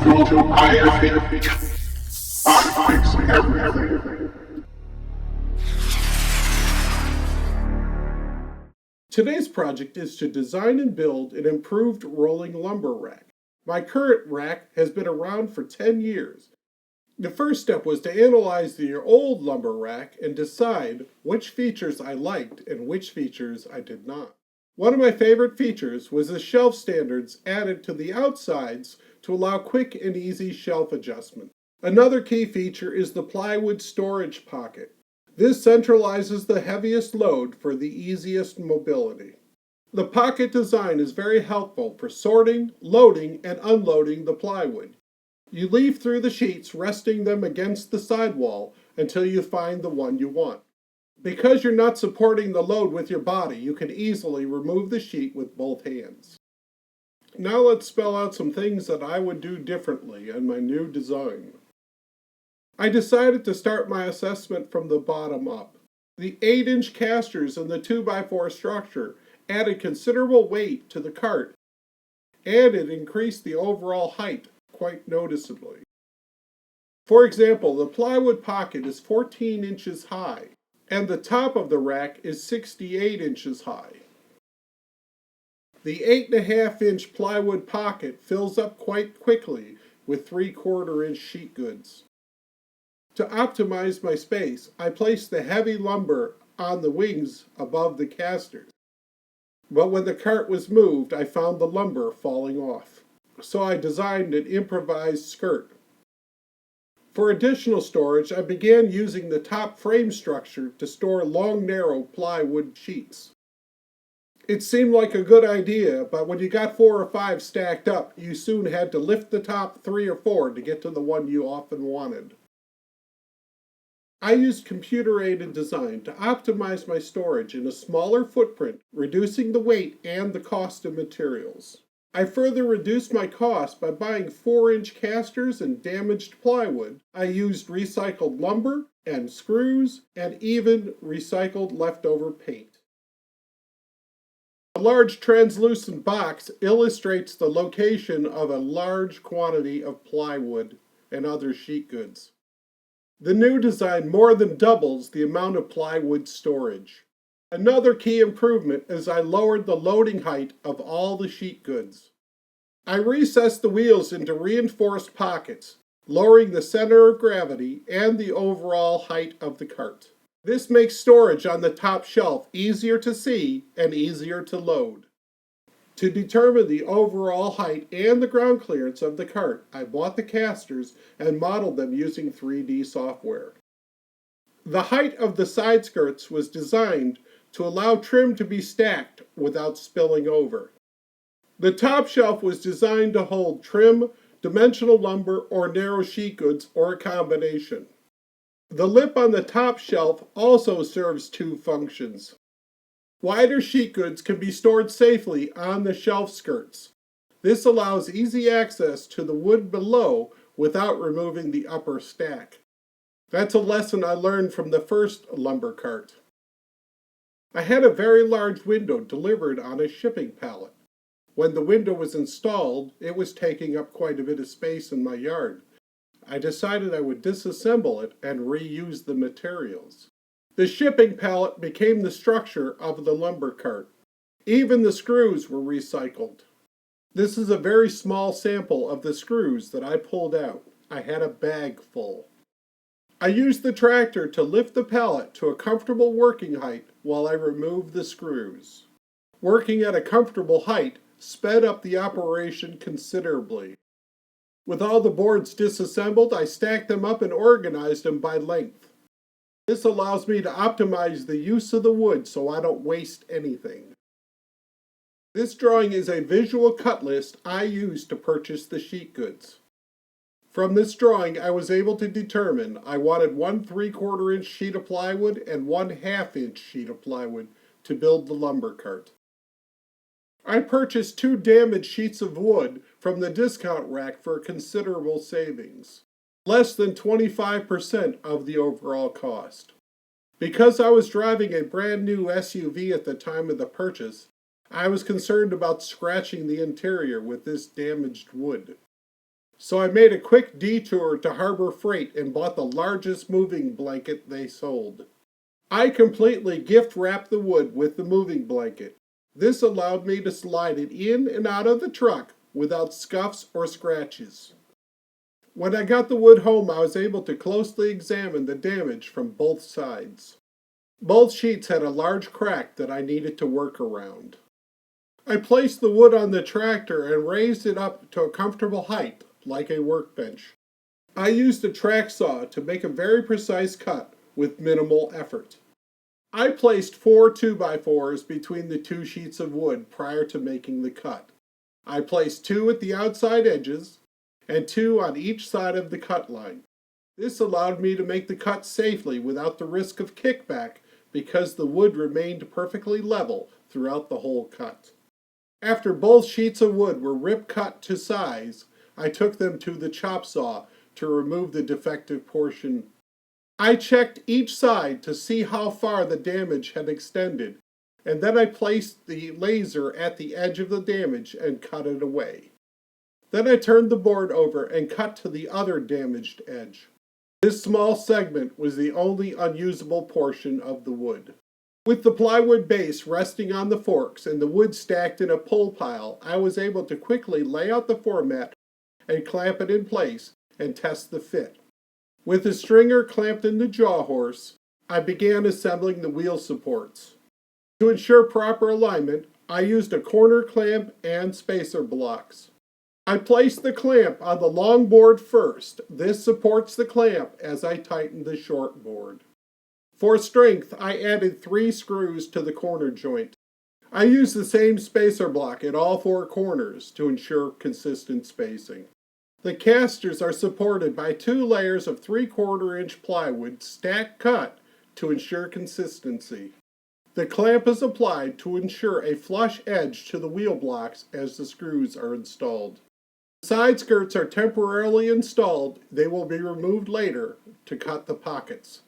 to I fix everything. Today's project is to design and build an improved rolling lumber rack. My current rack has been around for 10 years. The first step was to analyze the old lumber rack and decide which features I liked and which features I did not. One of my favorite features was the shelf standards added to the outsides to allow quick and easy shelf adjustment. Another key feature is the plywood storage pocket. This centralizes the heaviest load for the easiest mobility. The pocket design is very helpful for sorting, loading, and unloading the plywood. You leaf through the sheets, resting them against the sidewall until you find the one you want. Because you're not supporting the load with your body, you can easily remove the sheet with both hands. Now let's spell out some things that I would do differently in my new design. I decided to start my assessment from the bottom up. The 8-inch casters in the 2x4 structure added considerable weight to the cart, and it increased the overall height quite noticeably. For example, the plywood pocket is 14 inches high, and the top of the rack is 68 inches high. The 8.5-inch plywood pocket fills up quite quickly with 3/4-inch sheet goods. To optimize my space, I placed the heavy lumber on the wings above the casters. But when the cart was moved, I found the lumber falling off. So I designed an improvised skirt. For additional storage, I began using the top frame structure to store long, narrow plywood sheets. It seemed like a good idea, but when you got 4 or 5 stacked up, you soon had to lift the top 3 or 4 to get to the one you often wanted. I used computer-aided design to optimize my storage in a smaller footprint, reducing the weight and the cost of materials. I further reduced my cost by buying 4-inch casters and damaged plywood. I used recycled lumber and screws and even recycled leftover paint. A large translucent box illustrates the location of a large quantity of plywood and other sheet goods. The new design more than doubles the amount of plywood storage. Another key improvement is I lowered the loading height of all the sheet goods. I recessed the wheels into reinforced pockets, lowering the center of gravity and the overall height of the cart. This makes storage on the top shelf easier to see and easier to load. To determine the overall height and the ground clearance of the cart, I bought the casters and modeled them using 3D software. The height of the side skirts was designed to allow trim to be stacked without spilling over. The top shelf was designed to hold trim, dimensional lumber, or narrow sheet goods, or a combination. The lip on the top shelf also serves 2 functions. Wider sheet goods can be stored safely on the shelf skirts. This allows easy access to the wood below without removing the upper stack. That's a lesson I learned from the first lumber cart. I had a very large window delivered on a shipping pallet. When the window was installed, it was taking up quite a bit of space in my yard. I decided I would disassemble it and reuse the materials. The shipping pallet became the structure of the lumber cart. Even the screws were recycled. This is a very small sample of the screws that I pulled out. I had a bag full. I used the tractor to lift the pallet to a comfortable working height while I removed the screws. Working at a comfortable height sped up the operation considerably. With all the boards disassembled, I stacked them up and organized them by length. This allows me to optimize the use of the wood so I don't waste anything. This drawing is a visual cut list I used to purchase the sheet goods. From this drawing, I was able to determine I wanted 1 3/4-inch sheet of plywood and 1 1/2-inch sheet of plywood to build the lumber cart. I purchased 2 damaged sheets of wood from the discount rack for considerable savings. Less than 25% of the overall cost. Because I was driving a brand new SUV at the time of the purchase, I was concerned about scratching the interior with this damaged wood. So I made a quick detour to Harbor Freight and bought the largest moving blanket they sold. I completely gift wrapped the wood with the moving blanket. This allowed me to slide it in and out of the truck without scuffs or scratches. When I got the wood home, I was able to closely examine the damage from both sides. Both sheets had a large crack that I needed to work around. I placed the wood on the tractor and raised it up to a comfortable height, like a workbench. I used a track saw to make a very precise cut with minimal effort. I placed 4 2x4s between the 2 sheets of wood prior to making the cut. I placed 2 at the outside edges and 2 on each side of the cut line. This allowed me to make the cut safely without the risk of kickback because the wood remained perfectly level throughout the whole cut. After both sheets of wood were rip cut to size, I took them to the chop saw to remove the defective portion. I checked each side to see how far the damage had extended, and then I placed the laser at the edge of the damage and cut it away. Then I turned the board over and cut to the other damaged edge. This small segment was the only unusable portion of the wood. With the plywood base resting on the forks and the wood stacked in a pull pile, I was able to quickly lay out the format and clamp it in place and test the fit. With the stringer clamped in the jaw horse, I began assembling the wheel supports. To ensure proper alignment, I used a corner clamp and spacer blocks. I placed the clamp on the long board first. This supports the clamp as I tighten the short board. For strength, I added 3 screws to the corner joint. I used the same spacer block at all 4 corners to ensure consistent spacing. The casters are supported by 2 layers of 3/4 inch plywood stack cut to ensure consistency. The clamp is applied to ensure a flush edge to the wheel blocks as the screws are installed. Side skirts are temporarily installed. They will be removed later to cut the pockets.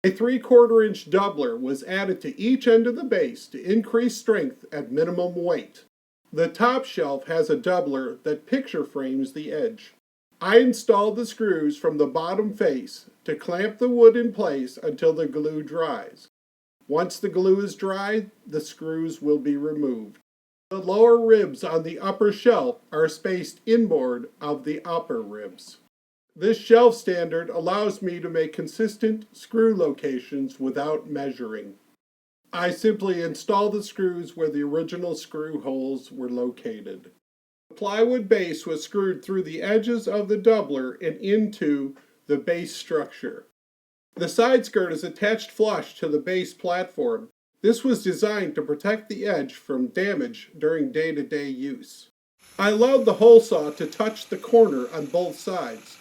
A 3/4 inch doubler was added to each end of the base to increase strength at minimum weight. The top shelf has a doubler that picture frames the edge. I installed the screws from the bottom face to clamp the wood in place until the glue dries. Once the glue is dry, the screws will be removed. The lower ribs on the upper shelf are spaced inboard of the upper ribs. This shelf standard allows me to make consistent screw locations without measuring. I simply install the screws where the original screw holes were located. The plywood base was screwed through the edges of the doubler and into the base structure. The side skirt is attached flush to the base platform. This was designed to protect the edge from damage during day-to-day use. I allowed the hole saw to touch the corner on both sides.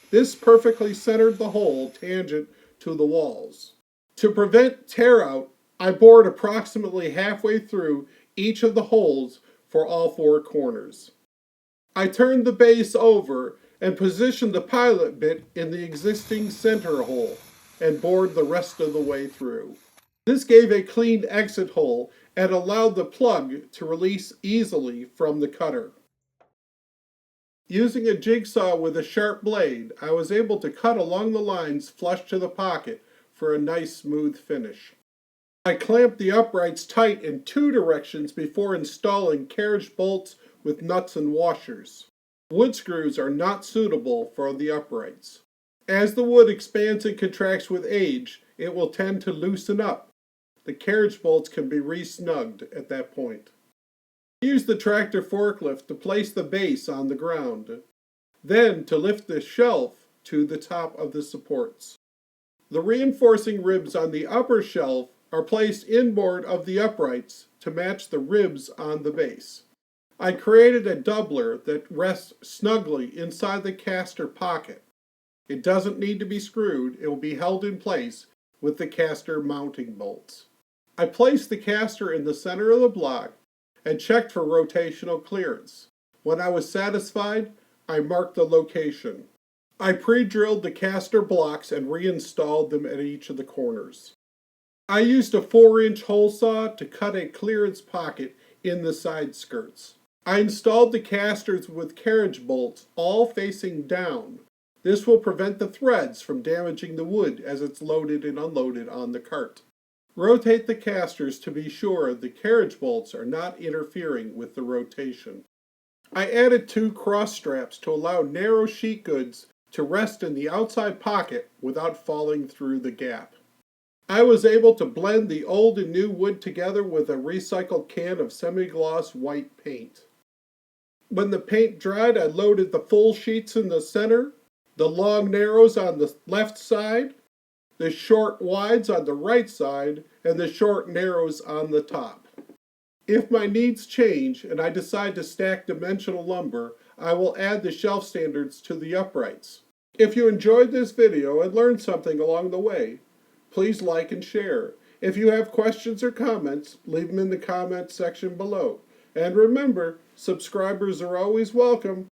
This perfectly centered the hole tangent to the walls. To prevent tear out, I bored approximately halfway through each of the holes for all 4 corners. I turned the base over and positioned the pilot bit in the existing center hole and bored the rest of the way through. This gave a clean exit hole and allowed the plug to release easily from the cutter. Using a jigsaw with a sharp blade, I was able to cut along the lines flush to the pocket for a nice smooth finish. I clamped the uprights tight in 2 directions before installing carriage bolts with nuts and washers. Wood screws are not suitable for the uprights. As the wood expands and contracts with age, it will tend to loosen up. The carriage bolts can be re-snugged at that point. I used the tractor forklift to place the base on the ground, then to lift the shelf to the top of the supports. The reinforcing ribs on the upper shelf are placed inboard of the uprights to match the ribs on the base. I created a doubler that rests snugly inside the caster pocket. It doesn't need to be screwed. It will be held in place with the caster mounting bolts. I placed the caster in the center of the block and checked for rotational clearance. When I was satisfied, I marked the location. I pre-drilled the caster blocks and reinstalled them at each of the corners. I used a 4-inch hole saw to cut a clearance pocket in the side skirts. I installed the casters with carriage bolts all facing down. This will prevent the threads from damaging the wood as it's loaded and unloaded on the cart. Rotate the casters to be sure the carriage bolts are not interfering with the rotation. I added 2 cross straps to allow narrow sheet goods to rest in the outside pocket without falling through the gap. I was able to blend the old and new wood together with a recycled can of semi-gloss white paint. When the paint dried, I loaded the full sheets in the center, the long narrows on the left side, the short wides on the right side, and the short narrows on the top. If my needs change and I decide to stack dimensional lumber, I will add the shelf standards to the uprights. If you enjoyed this video and learned something along the way, please like and share. If you have questions or comments, leave them in the comments section below. And remember, subscribers are always welcome.